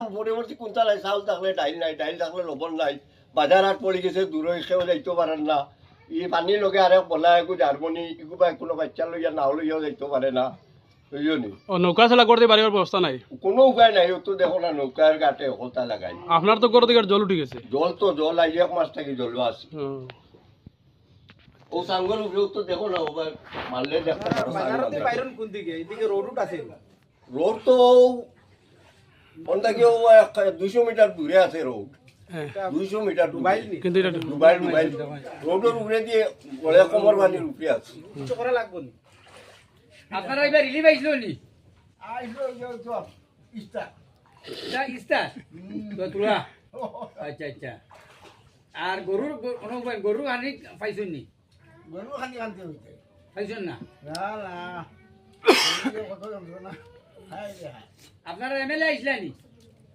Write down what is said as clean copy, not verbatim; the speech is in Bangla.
পরবর্তী কোনটালাই চাউল থাকলে ডাইল নাই, ডাইল থাকলে লবণ নাই, বাজার হাট পড়ে গেছে দূরে সেও যাইতে পারেন না। ই পানির লগে আরেক বলা একু জার্মনি ইগুবা কোনো বাচ্চা লইয়া নাও লইয়াও যাইতে পারে না, বুঝলি? ও নৌকা চালা করতে বাড়ির ব্যবস্থা নাই? কোনো উপায় নাই, ও তো দেখো না নৌকার ঘাটে হতা লাগাই। আপনার তো গরু দিকে জল উঠে গেছে? জল তো জল আই 1 মাস থেকে জল আছে। ও সাঙ্গর উপরেও তো দেখো না ওবার মারলে দেখতে পারো। বাজারতে বাইরন কোন দিকে? এদিকে রোড আছে। রোড তো কোনটা কি 200 মিটার দূরে আছে রোড। 200 মিটার দুবাই নি? কিন্তু এটা দুবাই রোডের উপরে দিয়ে বলে কোমর বানির উপরে আছে। কিছু করা লাগবে না। আপনারা এবার রিলিভ আইছিল নি? আইলো তো ইস্তা না ইস্তা তো তুলা। আচ্ছা আচ্ছা। আর গরুর কোনো গরু আনি পাইছেন নি? গরু খানি আনতে হইছে। পাইছেন না? না না। কত যন্ত্রণা। হাই রে হাই। আপনারা এমএলএ আইছিলেন নি?